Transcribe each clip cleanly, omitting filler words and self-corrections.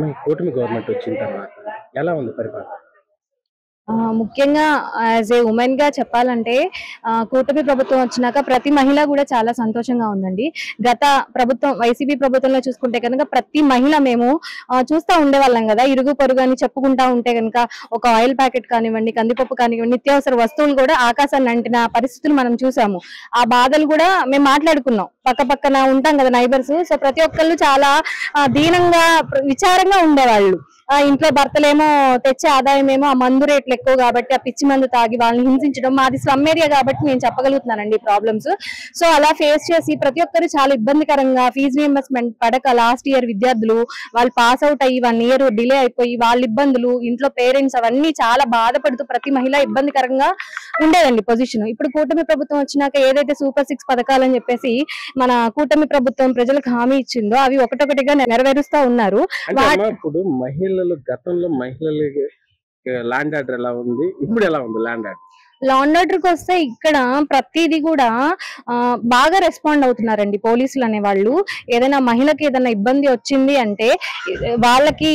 మీ కూటమి గవర్నమెంట్ వచ్చిన తర్వాత ఎలా ఉంది పరిపాలన? ముఖ్యంగా యాజ్ ఏ ఉమెన్ గా చెప్పాలంటే కూటమి ప్రభుత్వం వచ్చినాక ప్రతి మహిళ కూడా చాలా సంతోషంగా ఉందండి. గత ప్రభుత్వం వైసీపీ ప్రభుత్వంలో చూసుకుంటే కనుక ప్రతి మహిళ మేము చూస్తూ ఉండేవాళ్ళం కదా, ఇరుగు పొరుగు అని చెప్పుకుంటా ఉంటే కనుక ఒక ఆయిల్ ప్యాకెట్ కానివ్వండి, కందిపప్పు కానివ్వండి, నిత్యావసర వస్తువులు కూడా ఆకాశాన్ని అంటిన పరిస్థితులు మనం చూసాము. ఆ బాధలు కూడా మేము మాట్లాడుకున్నాం, పక్క పక్కన ఉంటాం కదా నైబర్స్. సో ప్రతి ఒక్కళ్ళు చాలా దీనంగా విచారంగా ఉండేవాళ్ళు. ఇంట్లో భర్తలేమో తెచ్చే ఆదాయం ఏమో ఆ మందు రేట్లు ఎక్కువ కాబట్టి ఆ పిచ్చి మందు తాగి వాళ్ళని హింసించడం. మాది స్లమ్ ఏరియా కాబట్టి నేను చెప్పగలుగుతున్నానండి ప్రాబ్లమ్స్. సో అలా ఫేస్ చేసి ప్రతి ఒక్కరు చాలా ఇబ్బందికరంగా ఫీజు రీయింబర్స్మెంట్ పడక లాస్ట్ ఇయర్ విద్యార్థులు వాళ్ళు పాస్ అవుట్ అయ్యి 1 year డిలే అయిపోయి వాళ్ళ ఇబ్బందులు, ఇంట్లో పేరెంట్స్ అవన్నీ చాలా బాధపడుతూ ప్రతి మహిళ ఇబ్బందికరంగా ఉండేదండి పొజిషన్. ఇప్పుడు కూటమి ప్రభుత్వం వచ్చినాక ఏదైతే సూపర్ 6 పథకాలని చెప్పేసి మన కూటమి ప్రభుత్వం ప్రజలకు హామీ ఇచ్చిందో అవి ఒకటొకటిగా నెరవేరుస్తా ఉన్నారు. ఇప్పుడు గతంలో మహిళలకి ల్యాండ్ ఆర్డర్ ఎలా ఉంది, ఇప్పుడు ఎలా ఉంది land order? Law and order కి వస్తే ఇక్కడ ప్రతిదీ కూడా బాగా రెస్పాండ్ అవుతున్నారండి పోలీసులు అనే వాళ్ళు. ఏదైనా మహిళకి ఏదైనా ఇబ్బంది వచ్చింది అంటే వాళ్ళకి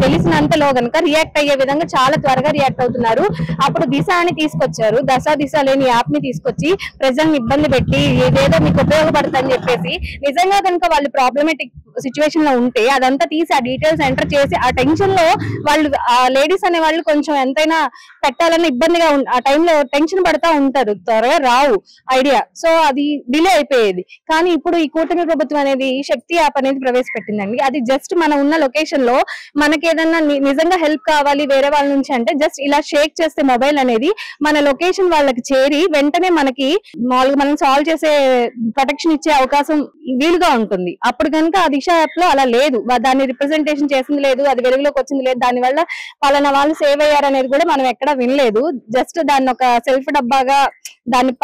తెలిసినంతలో గనక రియాక్ట్ అయ్యే విధంగా చాలా త్వరగా రియాక్ట్ అవుతున్నారు. అప్పుడు దిశ అని తీసుకొచ్చారు, దిశ లేని యాప్ ని తీసుకొచ్చి ప్రజల్ని ఇబ్బంది పెట్టి ఏదేదో మీకు ఉపయోగపడుతుందని చెప్పేసి నిజంగా కనుక వాళ్ళు ప్రాబ్లమేటిక్ సిచ్యువేషన్ లో ఉంటే అదంతా తీసి ఆ డీటెయిల్స్ ఎంటర్ చేసి ఆ టెన్షన్ లో వాళ్ళు ఆ లేడీస్ అనే వాళ్ళు కొంచెం ఎంతైనా పెట్టాలని ఇబ్బందిగా ఆ టైంలో టెన్షన్ పడతా ఉంటారు, త్వరగా రావు ఐడియా. సో అది డిలే అయిపోయేది. కానీ ఇప్పుడు ఈ కూటమి ప్రభుత్వం అనేది శక్తి యాప్ అనేది ప్రవేశపెట్టిందండి. అది జస్ట్ మన ఉన్న లొకేషన్ లో మనకి ఏదన్నా నిజంగా హెల్ప్ కావాలి వేరే వాళ్ళ నుంచి అంటే జస్ట్ ఇలా షేక్ చేస్తే మొబైల్ అనేది మన లొకేషన్ వాళ్ళకి చేరి వెంటనే మనకి మామూలుగా మనం సాల్వ్ చేసే ప్రొటెక్షన్ ఇచ్చే అవకాశం వీలుగా ఉంటుంది. అప్పుడు కనుక ఆ దిశ యాప్ లో అలా లేదు, దాన్ని రిప్రజెంటేషన్ చేసింది లేదు, అది వెలుగులోకి వచ్చింది లేదు, దాని వల్ల పలానా వాళ్ళు సేవ్ అయ్యారు అనేది కూడా మనం ఎక్కడా వినలేదు. జస్ట్ దాన్ని ఒక సెల్ఫ్ డబ్బాగా దాన్ని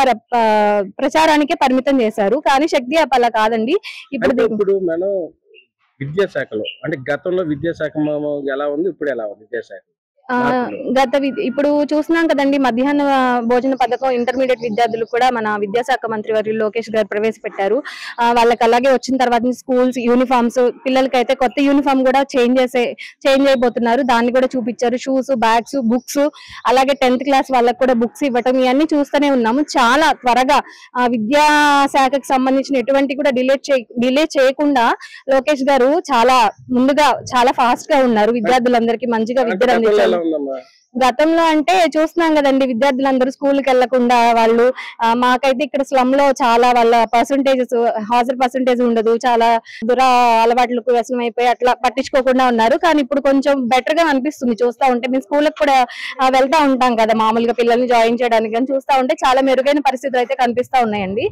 ప్రచారానికే పరిమితం చేశారు. కానీ శక్తి యాప్ అలా కాదండి. ఇప్పుడు మనం విద్యాశాఖలో అంటే గతంలో విద్యాశాఖ ఎలా ఉంది, ఇప్పుడు ఎలా ఉంది విద్యాశాఖ? ఇప్పుడు చూస్తున్నాం కదండి, మధ్యాహ్న భోజన పథకం ఇంటర్మీడియట్ విద్యార్థులు కూడా మన విద్యాశాఖ మంత్రి వర్యులు లోకేష్ గారు ప్రవేశపెట్టారు. వాళ్ళకి అలాగే వచ్చిన తర్వాత స్కూల్స్ యూనిఫామ్స్, పిల్లలకైతే కొత్త యూనిఫామ్ కూడా చేంజ్ అయిపోతున్నారు, దాన్ని కూడా చూపించారు. షూస్, బ్యాగ్స్, బుక్స్, అలాగే 10th క్లాస్ వాళ్ళకి కూడా బుక్స్ ఇవ్వటం ఇవన్నీ చూస్తూనే ఉన్నాము. చాలా త్వరగా విద్యాశాఖకు సంబంధించిన ఎటువంటి కూడా డిలే చేయకుండా లోకేష్ గారు చాలా ముందుగా చాలా ఫాస్ట్ గా ఉన్నారు. విద్యార్థులందరికీ మంచిగా విద్యను అందించారు. గతంలో అంటే చూస్తున్నాం కదండి, విద్యార్థులందరూ స్కూల్కి వెళ్లకుండా వాళ్ళు మాకైతే ఇక్కడ స్లమ్ లో చాలా వాళ్ళ హాజరు పర్సంటేజ్ ఉండదు, చాలా అలవాట్లకు వ్యసనం అయిపోయి అట్లా పట్టించుకోకుండా ఉన్నారు. కానీ ఇప్పుడు కొంచెం బెటర్ గా అనిపిస్తుంది చూస్తా ఉంటే. మేము స్కూల్కి కూడా వెళ్తా ఉంటాం కదా మామూలుగా పిల్లల్ని జాయిన్ చేయడానికి, కానీ చూస్తా ఉంటే చాలా మెరుగైన పరిస్థితులు అయితే కనిపిస్తా ఉన్నాయండి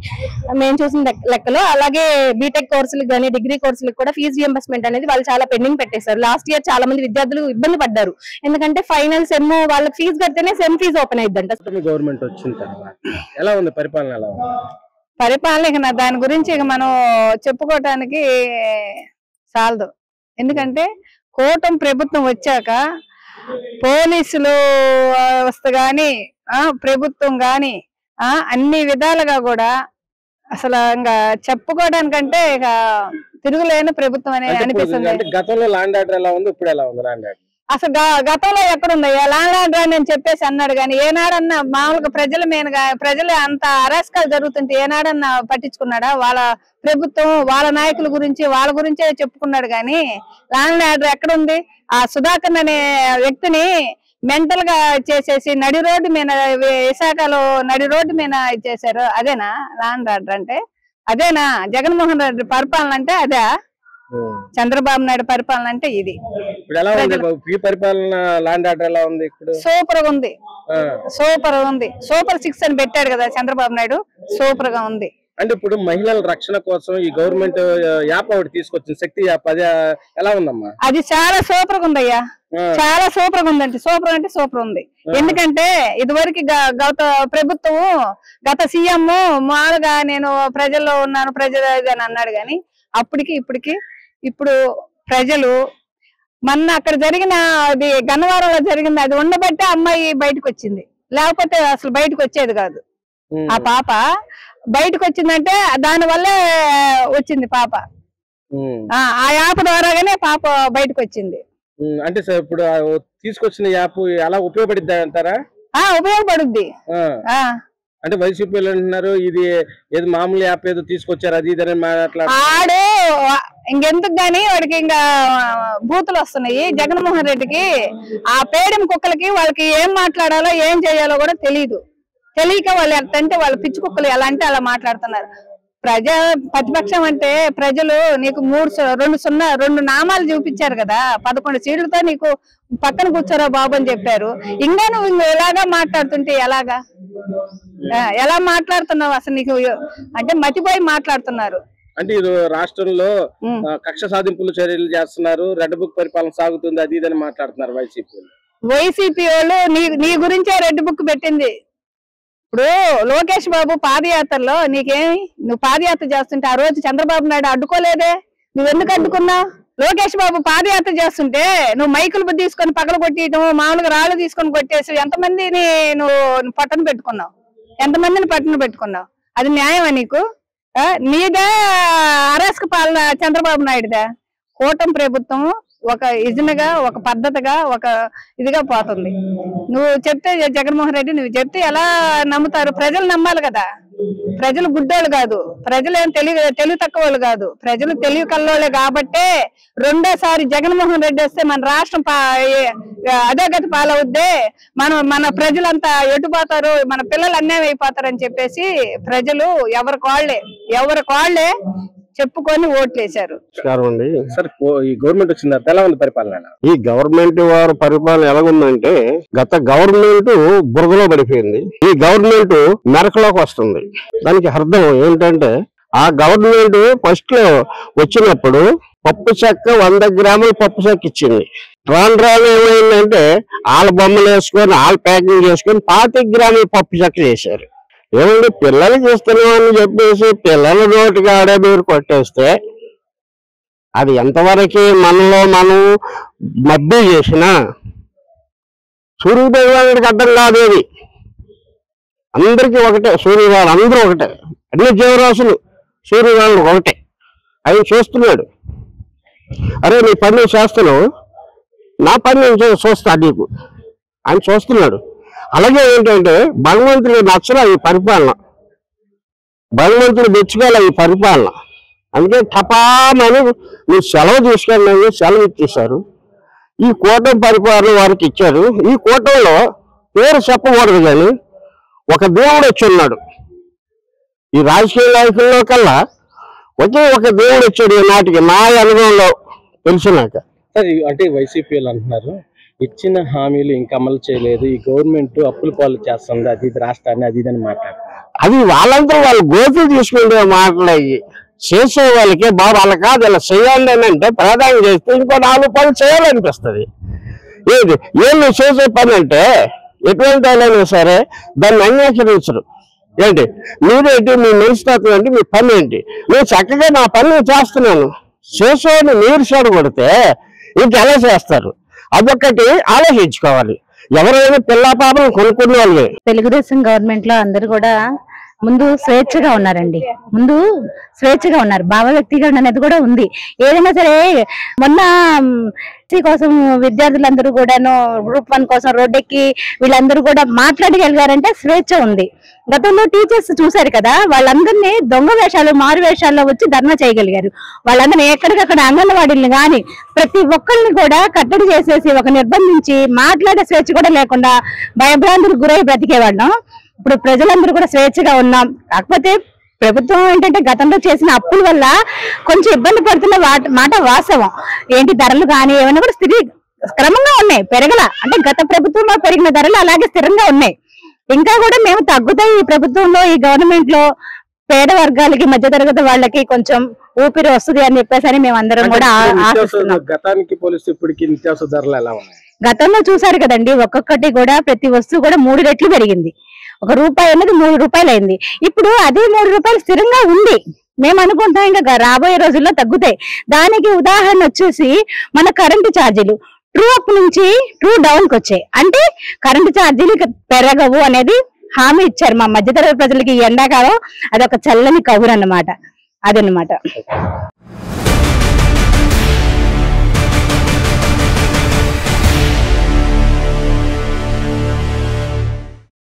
మేము చూసిన లెక్కలో. అలాగే బీటెక్ కోర్సులకు కానీ డిగ్రీ కోర్సులకు కూడా ఫీజు రియంబర్స్మెంట్ అనేది వాళ్ళు చాలా పెండింగ్ పెట్టేశారు. లాస్ట్ ఇయర్ చాలా మంది విద్యార్థులు ఇబ్బంది పడ్డారు, ఎందుకంటే ఫైనల్ సెమ్ వాళ్ళకి ఫీజు కడితేనే సెమ్ ఫీజు ఓపెన్ అయిద్దంట. గవర్నమెంట్ వచ్చిన తర్వాత ఎలా ఉంది పరిపాలన? ఎలా ఉంది పరిపాలన? దాని గురించి ఇక మనం చెప్పుకోవటానికి చాలదు. ఎందుకంటే కూటమి ప్రభుత్వం వచ్చాక పోలీసులు వ్యవస్థ గాని ప్రభుత్వం గాని అన్ని విధాలుగా కూడా అసలు ఇంకా చెప్పుకోవడానికంటే ఇక తిరుగులేని ప్రభుత్వం అనేది అనిపిస్తుంది. గతంలో ల్యాండ్ ఆర్డర్ ఎలా ఉంది, ఇప్పుడు ఎలా ఉంది ల్యాండ్ ఆర్డర్? అసలు గతంలో ఎక్కడుంది ల్యాండ్ ఆర్డర్ అని నేను చెప్పేసి అన్నాడు, కానీ ఏనాడన్నా మామూలుగా ప్రజలు అంత అరాస్కాలు జరుగుతుంటే ఏనాడన్నా పట్టించుకున్నాడా? వాళ్ళ ప్రభుత్వం వాళ్ళ నాయకుల గురించి వాళ్ళ గురించే చెప్పుకున్నాడు, కానీ ల్యాండ్ ఆర్డర్ ఎక్కడుంది? ఆ సుధాకర్ అనే వ్యక్తిని మెంటల్ గా చేసేసి నడి రోడ్డు మీద విశాఖలో నడి రోడ్డు మీద చేశారు. అదేనా ల్యాండ్ ఆర్డర్ అంటే? అదేనా జగన్మోహన్ రెడ్డి పరిపాలన అంటే? అదే చంద్రబాబు నాయుడు పరిపాలన అంటే? ఇది సూపర్ గా ఉంది, సూపర్ 6 అని పెట్టాడు కదా చంద్రబాబు నాయుడు, సూపర్ గా ఉంది. అంటే ఇప్పుడు మహిళల రక్షణ కోసం ఈ గవర్నమెంట్ యాప్ ఒకటి తీసుకొచ్చింది, శక్తి యాప్, అది ఎలా ఉందమ్మా? అది చాలా సూపర్ గా ఉందయ్యా, చాలా సూపర్ గా ఉందంటే సూపర్ అంటే సూపర్ ఉంది. ఎందుకంటే ఇదివరకు గత ప్రభుత్వం గత సీఎం మామూలుగా నేను ప్రజల్లో ఉన్నాను ప్రజలు అని అన్నాడు, కానీ అప్పటికి ఇప్పటికి ఇప్పుడు ప్రజలు మొన్న అక్కడ జరిగిన అది గన్నవరంలో జరిగింది, అది ఉండబట్టే అమ్మాయి బయటకు వచ్చింది, లేకపోతే అసలు బయటకు వచ్చేది కాదు. ఆ పాప బయటకు వచ్చిందంటే దాని వల్లే వచ్చింది పాప. ఆ యాప్ ద్వారాగానే పాప బయటకు వచ్చింది. అంటే సార్ ఇప్పుడు తీసుకొచ్చిన యాప్ ఎలా ఉపయోగపడిద్దా అంటారా? ఉపయోగపడుద్ది. అంటే వైసీపీ అంటున్నారు ఇది ఏదో మామూలు యాప్ ఏదో తీసుకొచ్చారు అది ఇదని ఆడు ఇంకెందుకు గాని వాడికి ఇంకా బూతులు వస్తున్నాయి. జగన్మోహన్ రెడ్డికి ఆ పేడెం కుక్కలకి వాళ్ళకి ఏం మాట్లాడాలో ఏం చేయాలో కూడా తెలియక వాళ్ళు అంటే వాళ్ళ పిచ్చి కుక్కలు ఎలా అంటే అలా మాట్లాడుతున్నారు. ప్రతిపక్షం అంటే ప్రజలు నీకు 2 నామాలు చూపించారు కదా, 11 సీట్లతో నీకు పక్కన కూర్చోరా బాబు అని చెప్పారు. ఇంకా నువ్వు ఎలాగా మాట్లాడుతుంటే ఎలా మాట్లాడుతున్నావు అసలు? నీకు అంటే మతిపోయి మాట్లాడుతున్నారు. అంటే రాష్ట్రంలో కక్ష సాధింపులు చర్యలు చేస్తున్నారు, రెడ్ బుక్ పరిపాలన సాగుతుంది అది ఇదని మాట్లాడుతున్నారు వైసీపీ వాళ్ళు. నీ గురించే రెడ్ బుక్ పెట్టింది. ఇప్పుడు లోకేష్ బాబు పాదయాత్రలో నీకేమి, నువ్వు పాదయాత్ర చేస్తుంటే ఆ రోజు చంద్రబాబు నాయుడు అడ్డుకోలేదే, నువ్వెందుకు అడ్డుకున్నావు? లోకేష్ బాబు పాదయాత్ర చేస్తుంటే నువ్వు మైకులు తీసుకొని పగల కొట్టేయటం, మామూలుగా రాళ్ళు తీసుకొని కొట్టేసి ఎంతమందిని నువ్వు పట్టణ పెట్టుకున్నావు? అది న్యాయమా నీకు? నీదే అరాస్క పాలన చంద్రబాబు నాయుడుదా? కూటమి ప్రభుత్వం ఒక ఇజనగా, ఒక పద్ధతిగా, ఒక ఇదిగా పోతుంది. నువ్వు చెప్తే జగన్మోహన్ రెడ్డి నువ్వు చెప్తే ఎలా నమ్ముతారు? ప్రజలు నమ్మాలి కదా. ప్రజలు గుడ్డోళ్ళు కాదు, ప్రజలు ఏం తెలివి తక్కువ వాళ్ళు కాదు, ప్రజలు తెలివి కల్లోళ్ళే. కాబట్టే రెండోసారి జగన్మోహన్ రెడ్డి వస్తే మన రాష్ట్రం అదే గతి పాలవుద్దే, మన ప్రజలంతా ఎటుపోతారు, మన పిల్లలు అన్యాయం అయిపోతారు అని చెప్పేసి ప్రజలు ఎవరికి వాళ్ళే చెప్పుకొని ఓట్లేశారు. ఈ గవర్నమెంట్ వచ్చిన ఎలా ఉంది పరిపాలన? ఈ గవర్నమెంట్ వారి పరిపాలన ఎలాగుందంటే గత గవర్నమెంట్ బురదలో పడిపోయింది, ఈ గవర్నమెంట్ మెరకలోకి వస్తుంది. దానికి అర్థం ఏంటంటే ఆ గవర్నమెంట్ ఫస్ట్ లో వచ్చినప్పుడు పప్పు చెక్క 100 గ్రాముల పప్పు చెక్క ఇచ్చింది. రాను ఏమైందంటే వాళ్ళ బొమ్మలు వేసుకొని వాళ్ళ ప్యాకింగ్ చేసుకొని 25 గ్రాముల పప్పు చెక్క చేశారు. ఏమండి పిల్లలు చేస్తున్నామని చెప్పేసి పిల్లల నోటికి ఆడే మీరు కొట్టేస్తే అది ఎంతవరకు మనలో మనం మబ్బి చేసినా సూర్యభగవానుడికి అర్థం కాదు. అది అందరికీ ఒకటే, సూర్యభగవాను అందరూ ఒకటే, అన్ని జీవరాశులు సూర్యభగవానుడు ఒకటే. ఆయన చూస్తున్నాడు, అరే నీ పని నువ్వు చేస్తున్నావు, నా పని నేను చూస్తా నీకు ఆయన చూస్తున్నాడు. అలాగే ఏంటంటే భగవంతుడు నచ్చల ఈ పరిపాలన, భగవంతుడు మెచ్చుకోవాలి ఈ పరిపాలన. అందుకే టపామని మీరు సెలవు తీసుకెళ్ళి సెలవు ఇచ్చేశారు. ఈ కూటమి పరిపాలన వారికి ఇచ్చారు. ఈ కూటమిలో పేరు చెప్పకూడదు కానీ ఒక దేవుడు వచ్చి ఉన్నాడు. ఈ రాజకీయ నాయకుల్లో కల్లా ఒకే ఒక దేవుడు వచ్చాడు నాటికి, నా అనుభవంలో తెలిసినాక. అంటే వైసీపీ అంటున్నారు ఇచ్చిన హామీలు ఇంకా అమలు చేయలేదు, ఈ గవర్నమెంట్ అప్పుల పాలు చేస్తుంది, అది రాష్ట్రాన్ని అది ఇదని మాట్లాడుతున్నారు. అది వాళ్ళంతా వాళ్ళు గోతులు తీసుకుంటే మాట్లాడి చేసే వాళ్ళకి బాబు వాళ్ళ కాదు ఇలా చేయాలి అని అంటే ప్రధానం చేస్తే ఇంకో 4 పనులు చేయాలనిపిస్తుంది. ఏం నువ్వు చేసే పని అంటే ఎటువంటి వాళ్ళైనా సరే దాన్ని అంగీకరించరు. ఏంటి మీరేంటి, మీ మనస్తత్వం ఏంటి, మీ పని ఏంటి? నేను చక్కగా నా పని నేను చేస్తున్నాను, చేసేవాడిని మీరు చెడగొడితే ఇంకెలా చేస్తారు? అదొక్కటి ఆలోచించుకోవాలి. ఎవరైనా పిల్ల పాపలు కొనుక్కునే వాళ్ళే. తెలుగుదేశం గవర్నమెంట్ లో అందరు కూడా ముందు స్వేచ్ఛగా ఉన్నారండి, భావ వ్యక్తీకరణ అనేది కూడా ఉంది. ఏదైనా సరే మొన్న కోసం విద్యార్థులందరూ కూడాను గ్రూప్ 1 కోసం రోడ్డెక్కి వీళ్ళందరూ కూడా మాట్లాడగలిగారంటే స్వేచ్ఛ ఉంది. గతంలో టీచర్స్ చూశారు కదా, వాళ్ళందరినీ దొంగ వేషాలు మారు వేషాల్లో వచ్చి ధర్నా చేయగలిగారు. వాళ్ళందరినీ ఎక్కడికక్కడ అంగన్వాడీలను కానీ ప్రతి ఒక్కరిని కూడా కట్టడి చేసేసి ఒక నిర్బంధించి మాట్లాడే స్వేచ్ఛ కూడా లేకుండా భయభ్రాంతులకు గురై బ్రతికేవాళ్ళం. ఇప్పుడు ప్రజలందరూ కూడా స్వేచ్ఛగా ఉన్నాం. కాకపోతే ప్రభుత్వం ఏంటంటే గతంలో చేసిన అప్పుల వల్ల కొంచెం ఇబ్బంది పడుతున్న మాట వాస్తవం. ఏంటి ధరలు కానీ ఏమైనా కూడా క్రమంగా ఉన్నాయి, పెరగల. అంటే గత ప్రభుత్వంలో పెరిగిన ధరలు అలాగే స్థిరంగా ఉన్నాయి. ఇంకా కూడా మేము తగ్గుతాయి ఈ ప్రభుత్వంలో, ఈ గవర్నమెంట్ లో పేద వర్గాలకి మధ్యతరగతి వాళ్ళకి కొంచెం ఊపిరి వస్తుంది అని చెప్పేసి మేము అందరం కూడా ఆశిస్తున్నాం. గతానికి పోలిస్తే ఇప్పటికి నిత్యావసర ధరలు ఎలా ఉన్నాయి? గతంలో చూసారు కదండి, ఒక్కొక్కటి కూడా ప్రతి వస్తువు కూడా 3 రెట్లు పెరిగింది. ₹1 అన్నది 3 రూపాయలు అయింది. ఇప్పుడు అదే 3 రూపాయలు స్థిరంగా ఉంది. మేము అనుకుంటాం ఇంకా రాబోయే రోజుల్లో తగ్గుతాయి. దానికి ఉదాహరణ వచ్చేసి మన కరెంటు ఛార్జీలు ట్రూ అప్ నుంచి ట్రూ డౌన్ కి వచ్చాయి. అంటే కరెంటు ఛార్జీలు పెరగవు అనేది హామీ ఇచ్చారు మా మధ్యతరగతి ప్రజలకి. ఈ ఎండాకాలం అదొక చల్లని కబురు అన్నమాట. అదనమాట.